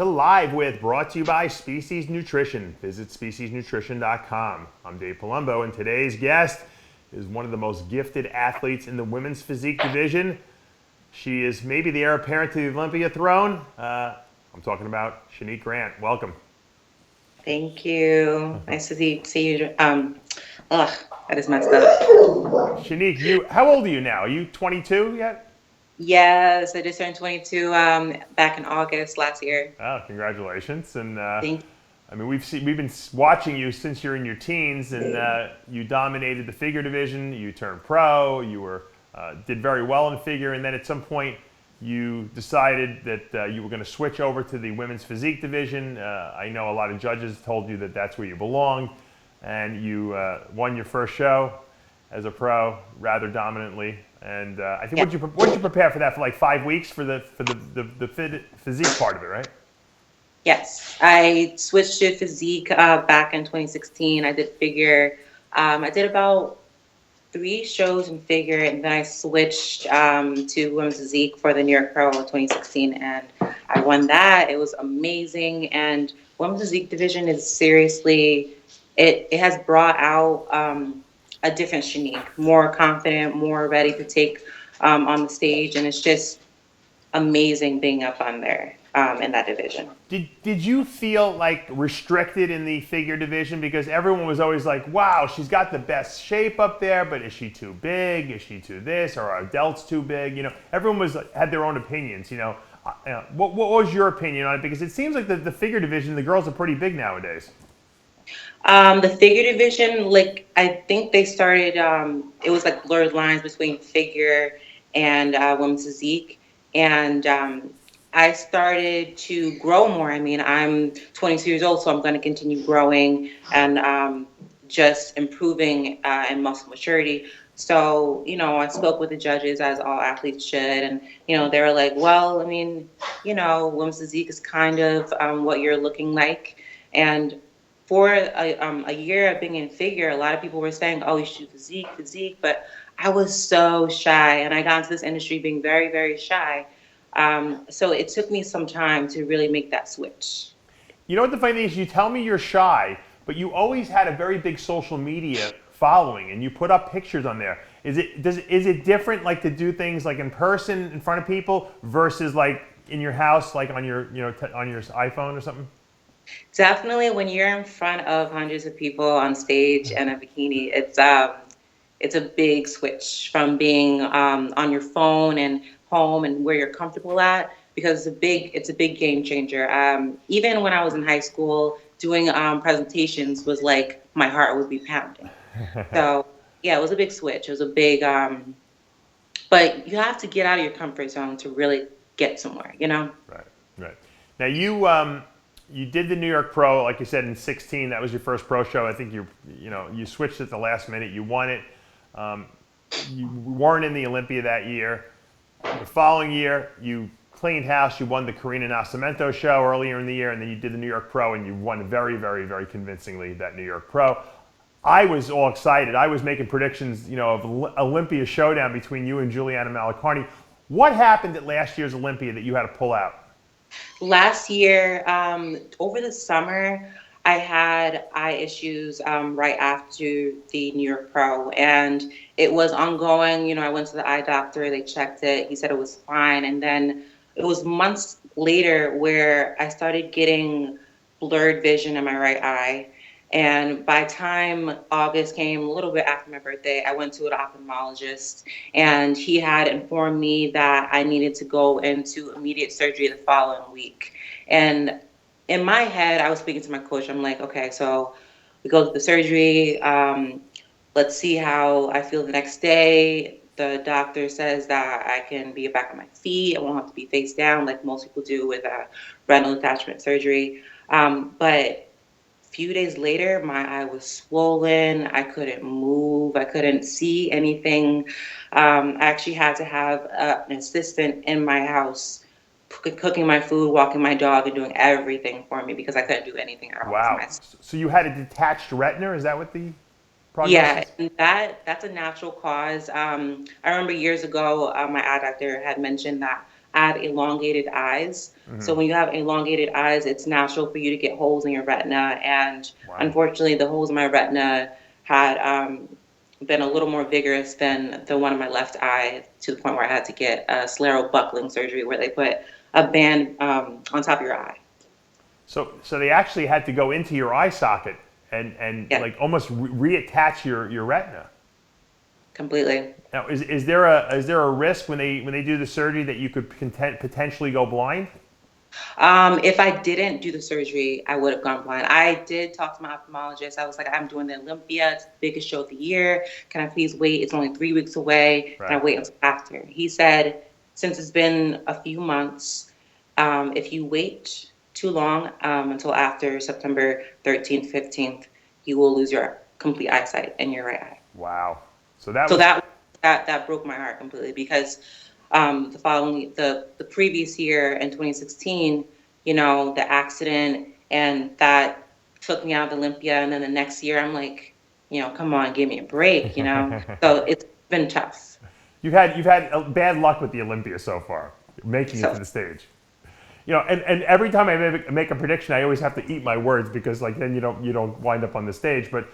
to Live With, brought to you by Species Nutrition. Visit speciesnutrition.com. I'm Dave Palumbo, and today's guest is one of the most gifted athletes in the women's physique division. She is maybe the heir apparent to the Olympia throne. I'm talking about Shanique Grant. Welcome. Thank you. Nice to see you. I just messed up. Shanique, how old are you now? Are you 22 yet? Yes, I just turned 22 back in August last year. Oh, congratulations! And Thank I mean, we've been watching you since you're in your teens, and you dominated the figure division. You turned pro. You did very well in figure, and then at some point you decided that you were going to switch over to the women's physique division. I know a lot of judges told you that that's where you belonged, and you won your first show as a pro rather dominantly. And I think Yeah. what you prepare for that for like 5 weeks for the physique part of it, right? Yes, I switched to physique back in 2016. I did figure. I did about 3 shows in figure, and then I switched to women's physique for the New York Pro in 2016, and I won that. It was amazing, and women's physique division is seriously, it has brought out a different Shanique, more confident, more ready to take on the stage, and it's just amazing being up on there in that division. Did you feel like restricted in the figure division, because everyone was always like, wow, she's got the best shape up there, but is she too big? Is she too this? Or are delts too big? You know, everyone had their own opinions. You know, what was your opinion on it? Because it seems like the figure division, the girls are pretty big nowadays. The figure division, like I think they started. It was like blurred lines between figure and women's physique, and I started to grow more. I mean, I'm 22 years old, so I'm going to continue growing and just improving in muscle maturity. So, I spoke with the judges, as all athletes should, and they were like, "Well, I mean, women's physique is kind of what you're looking like," and for a year of being in figure, a lot of people were saying, "Oh, you should do physique," but I was so shy, and I got into this industry being very, very shy. So it took me some time to really make that switch. You know what the funny thing is? You tell me you're shy, but you always had a very big social media following, and you put up pictures on there. Is it different, like, to do things like in person in front of people versus like in your house, like on your on your iPhone or something? Definitely, when you're in front of hundreds of people on stage and a bikini, it's a big switch from being on your phone and home and where you're comfortable at, because it's a big game changer. Even when I was in high school, doing presentations was like my heart would be pounding. So yeah, it was a big switch. It was a big, but you have to get out of your comfort zone to really get somewhere, Right, right. Now you did the New York Pro, like you said, in 16. That was your first pro show. I think you switched at the last minute. You won it. You weren't in the Olympia that year. The following year, you cleaned house. You won the Karina Nascimento show earlier in the year, and then you did the New York Pro, and you won very, very, very convincingly that New York Pro. I was all excited. I was making predictions, of Olympia showdown between you and Juliana Malacarni. What happened at last year's Olympia that you had to pull out? Last year, over the summer, I had eye issues right after the New York Pro, and it was ongoing. I went to the eye doctor, they checked it, he said it was fine. And then it was months later where I started getting blurred vision in my right eye. And by the time August came, a little bit after my birthday, I went to an ophthalmologist, and he had informed me that I needed to go into immediate surgery the following week. And in my head, I was speaking to my coach. I'm like, okay, so we go to the surgery. Let's see how I feel the next day. The doctor says that I can be back on my feet. I won't have to be face down like most people do with a retinal detachment surgery. But few days later, my eye was swollen. I couldn't move. I couldn't see anything. I actually had to have an assistant in my house cooking my food, walking my dog, and doing everything for me because I couldn't do anything at all for Wow. myself. So you had a detached retina? Is that what the Yeah, prognosis? and that's a natural cause. I remember years ago, my eye doctor had mentioned that I have elongated eyes. So when you have elongated eyes, it's natural for you to get holes in your retina. And Wow. unfortunately, the holes in my retina had been a little more vigorous than the one in my left eye, to the point where I had to get a scleral buckling surgery where they put a band on top of your eye. So they actually had to go into your eye socket and Yeah, like almost reattach your retina. completely. Now, is there a risk when they do the surgery that you could potentially go blind? If I didn't do the surgery, I would have gone blind. I did talk to my ophthalmologist. I was like, I'm doing the Olympia. It's the biggest show of the year. Can I please wait? It's only 3 weeks away. Can I Right. wait until after? He said, since it's been a few months, if you wait too long until after September 13th, 15th, you will lose your complete eyesight in your right eye. Wow. So that So was that broke my heart completely, because the previous year in 2016, the accident, and that took me out of Olympia, and then the next year I'm like, come on, give me a break. So it's been tough. you've had bad luck with the Olympia so far, making it So to the stage. And every time I make a prediction, I always have to eat my words because like then you don't wind up on the stage. But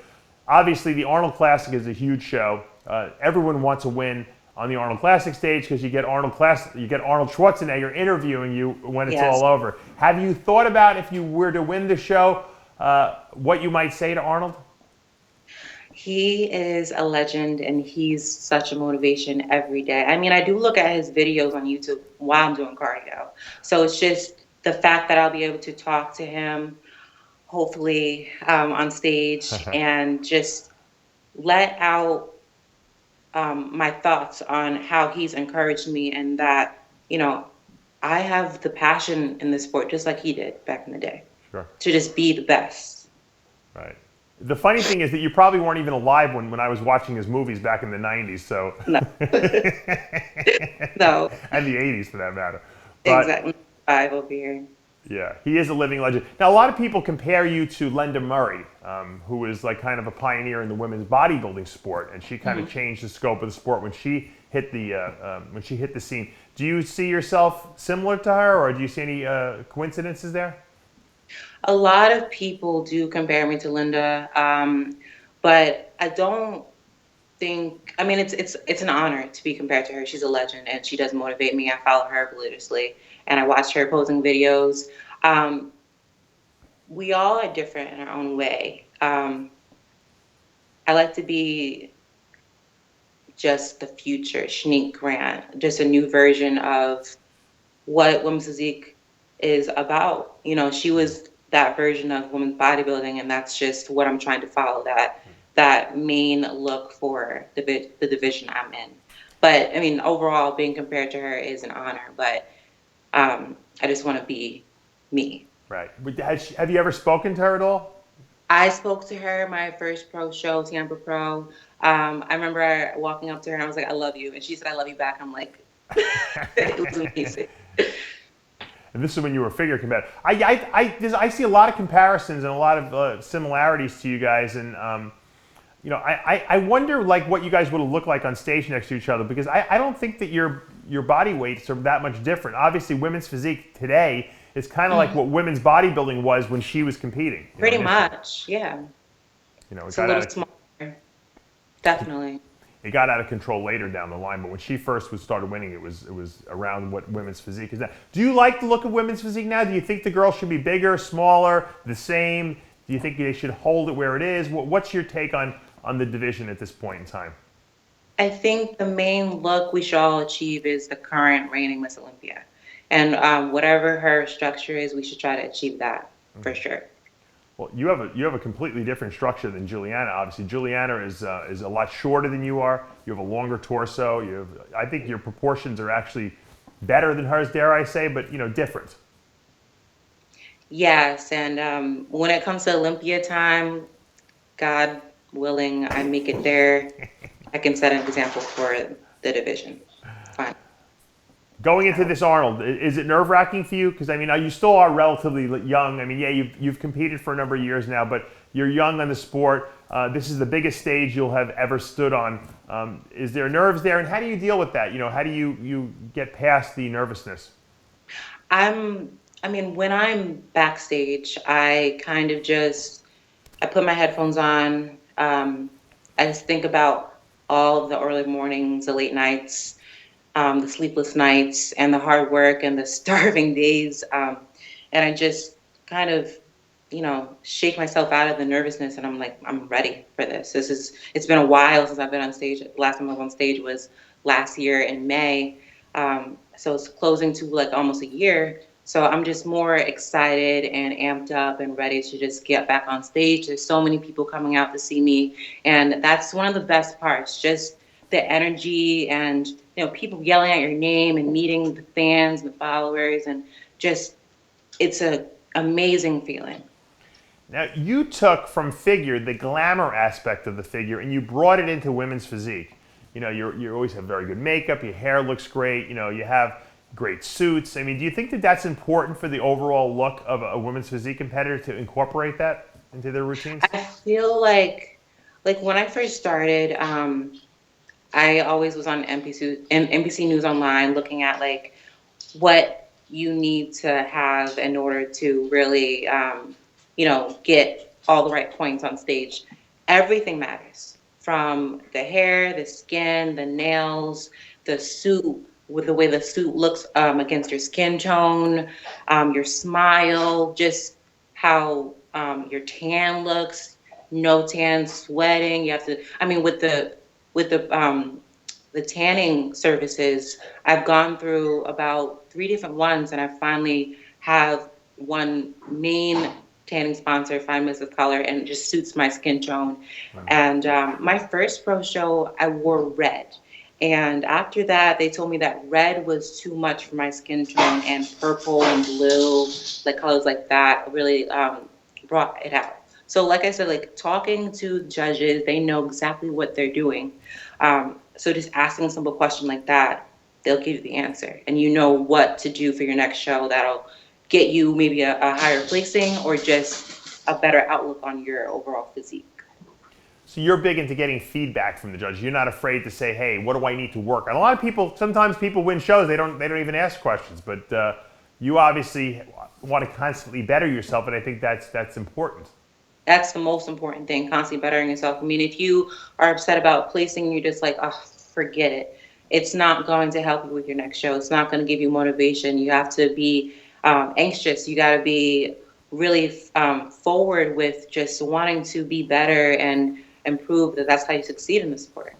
obviously, the Arnold Classic is a huge show. Everyone wants to win on the Arnold Classic stage because you get Arnold Schwarzenegger interviewing you when it's yes. all over. Have you thought about, if you were to win the show, what you might say to Arnold? He is a legend, and he's such a motivation every day. I mean, I do look at his videos on YouTube while I'm doing cardio. So it's just the fact that I'll be able to talk to him, hopefully, on stage, and just let out my thoughts on how he's encouraged me, and that, I have the passion in this sport just like he did back in the day, Sure. to just be the best. Right. The funny thing is that you probably weren't even alive when I was watching his movies back in the 90s, so No, no, and the 80s for that matter. But exactly. Five over here. yeah, he is a living legend. Now, a lot of people compare you to Linda Murray, who is like kind of a pioneer in the women's bodybuilding sport, and she kind of changed the scope of the sport when she hit the scene. Do you see yourself similar to her, or do you see any coincidences there? A lot of people do compare me to Linda, but I don't think. I mean, it's an honor to be compared to her. She's a legend, and she does motivate me. I follow her religiously, and I watch her posing videos. Um, we all are different in our own way. I like to be just the future Shanique Grant, just a new version of what women's physique is about. She was that version of women's bodybuilding, and that's just what I'm trying to follow, that main look for the division I'm in. But I mean, overall, being compared to her is an honor. But I just want to be me. Right. Have you ever spoken to her at all? I spoke to her my first pro show, Tampa Pro. I remember walking up to her and I was like, "I love you," and she said, "I love you back." I'm like, it was amazing. And this is when you were figure competitor. I see a lot of comparisons and a lot of similarities to you guys, and I wonder like what you guys would have looked like on stage next to each other, because I don't think that your body weights are that much different. Obviously, women's physique today is kind of like what women's bodybuilding was when she was competing. Pretty much, yeah. It It's a got little smaller, definitely. it got out of control later down the line, but when she first started winning, it was around what women's physique is now. Do you like the look of women's physique now? Do you think the girls should be bigger, smaller, the same? Do you think they should hold it where it is? What's your take on the division at this point in time? I think the main look we should all achieve is the current reigning Miss Olympia. And whatever her structure is, we should try to achieve that for sure. Well, you have a completely different structure than Juliana. Obviously, Juliana is a lot shorter than you are. You have a longer torso. I think your proportions are actually better than hers, dare I say, but different. Yes, and when it comes to Olympia time, God willing, I make it there. I can set an example for the division. Fine. Going into this, Arnold, is it nerve-wracking for you? Because I mean, you still are relatively young. I mean, yeah, you've competed for a number of years now, but you're young on the sport. This is the biggest stage you'll have ever stood on. Is there nerves there, and how do you deal with that? You know, how do you get past the nervousness? I mean, when I'm backstage, I kind of just, I put my headphones on. I just think about all of the early mornings, the late nights, the sleepless nights, and the hard work and the starving days. And I just kind of, shake myself out of the nervousness, and I'm like, I'm ready for this. It's been a while since I've been on stage. The last time I was on stage was last year in May. So it's closing to like almost a year. So I'm just more excited and amped up and ready to just get back on stage. There's so many people coming out to see me. And that's one of the best parts, just the energy and, people yelling at your name and meeting the fans and the followers. And just, it's an amazing feeling. Now, you took from figure the glamour aspect of the figure and you brought it into women's physique. You always have very good makeup, your hair looks great, you have great suits. I mean, do you think that that's important for the overall look of a women's physique competitor to incorporate that into their routines? I feel like when I first started, I always was on NBC News Online looking at like what you need to have in order to really, get all the right points on stage. Everything matters, from the hair, the skin, the nails, the suit, with the way the suit looks against your skin tone, your smile, just how your tan looks, no tan, sweating. You have to, with the tanning services, I've gone through about 3 different ones, and I finally have one main tanning sponsor, Fine Mist of Color, and it just suits my skin tone. And my first pro show, I wore red. And after that, they told me that red was too much for my skin tone, and purple and blue, like colors like that, really brought it out. So like I said, like talking to judges, they know exactly what they're doing. So just asking a simple question like that, they'll give you the answer. And you know what to do for your next show that'll get you maybe a higher placing or just a better outlook on your overall physique. So you're big into getting feedback from the judge. You're not afraid to say, "Hey, what do I need to work on?" A lot of people, sometimes people win shows, they don't even ask questions. But you obviously want to constantly better yourself, and I think that's important. That's the most important thing, constantly bettering yourself. I mean, if you are upset about placing, you're just like, oh, forget it. It's not going to help you with your next show. It's not going to give you motivation. You have to be anxious. You got to be really forward with just wanting to be better and improve. That's how you succeed in the sport.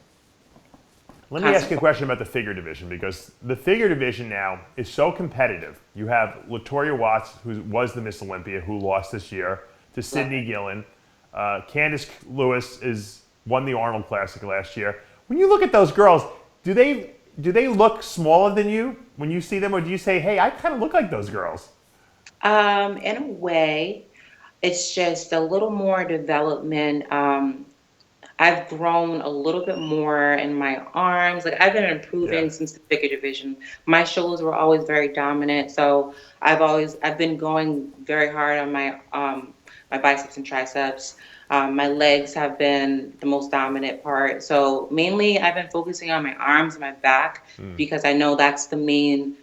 Let me ask you a question about the figure division, because the figure division now is so competitive. You have Latoya Watts, who was the Miss Olympia, who lost this year, to Sydney Gillen. Candice Lewis won the Arnold Classic last year. When you look at those girls, do they look smaller than you when you see them, or do you say, "Hey, I kind of look like those girls"? In a way, it's just a little more development. I've grown a little bit more in my arms. Like I've been improving since the figure division. My shoulders were always very dominant, so I've been going very hard on my my biceps and triceps. My legs have been the most dominant part. So mainly I've been focusing on my arms and my back because I know that's the main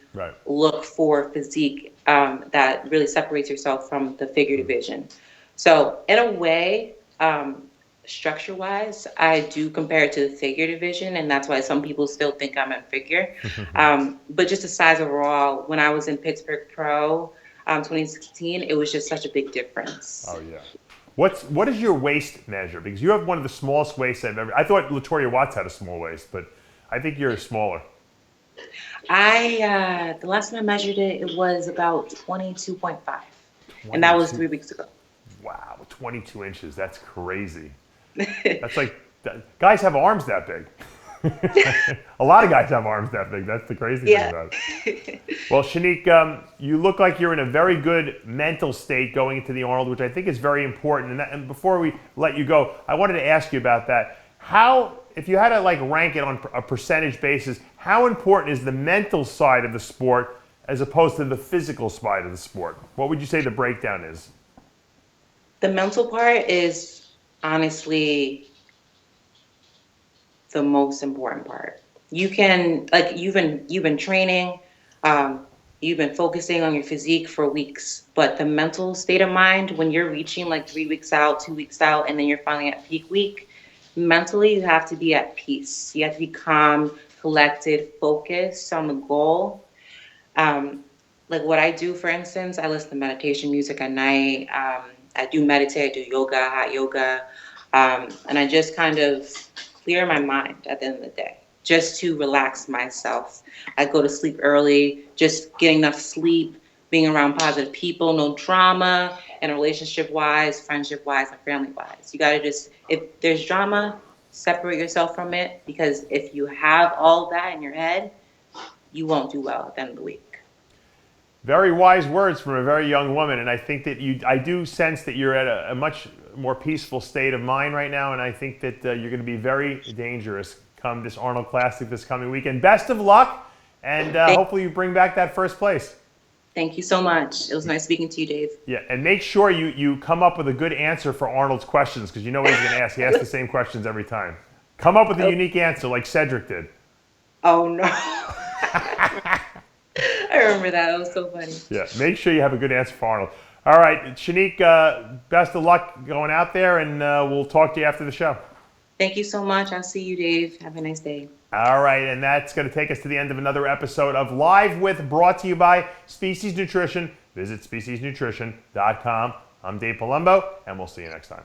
look for physique that really separates yourself from the figure division. So in a way, structure-wise, I do compare it to the figure division, and that's why some people still think I'm in figure. But just the size overall, when I was in Pittsburgh Pro 2016, it was just such a big difference. Oh yeah. What is your waist measure? Because you have one of the smallest waists I've ever. I thought Latoya Watts had a small waist, but I think you're smaller. The last time I measured it, it was about 22.5, and that was 3 weeks ago. Wow, 22 inches. That's crazy. That's like, guys have arms that big. A lot of guys have arms that big. That's the crazy thing about it. Well, Shanique, you look like you're in a very good mental state going into the Arnold, which I think is very important. And before we let you go, I wanted to ask you about that. How, if you had to like rank it on a percentage basis, how important is the mental side of the sport as opposed to the physical side of the sport? What would you say the breakdown is? The mental part is honestly the most important part. You can like you've been training, um, you've been focusing on your physique for weeks, but the mental state of mind when you're reaching like 3 weeks out, 2 weeks out, and then you're finally at peak week, mentally you have to be at peace. You have to be calm, collected, focused on the goal. Um, like what I do, for instance, I listen to meditation music at night. I do meditate, I do yoga, hot yoga, and I just kind of clear my mind at the end of the day, just to relax myself. I go to sleep early, just getting enough sleep, being around positive people, no drama, and relationship wise, friendship wise, and family wise. You gotta just, if there's drama, separate yourself from it, because if you have all that in your head, you won't do well at the end of the week. Very wise words from a very young woman, and I think that I do sense that you're at a much more peaceful state of mind right now, and I think that you're going to be very dangerous come this Arnold Classic this coming weekend. Best of luck, and hopefully you bring back that first place. Thank you so much. It was nice speaking to you, Dave. Yeah, and make sure you come up with a good answer for Arnold's questions, because you know what he's going to ask. He asks the same questions every time. Come up with a unique answer like Cedric did. Oh, no. I remember that. That was so funny. Yeah, make sure you have a good answer for Arnold. All right, Shanique, best of luck going out there, and we'll talk to you after the show. Thank you so much. I'll see you, Dave. Have a nice day. All right, and that's going to take us to the end of another episode of Live With, brought to you by Species Nutrition. Visit speciesnutrition.com. I'm Dave Palumbo, and we'll see you next time.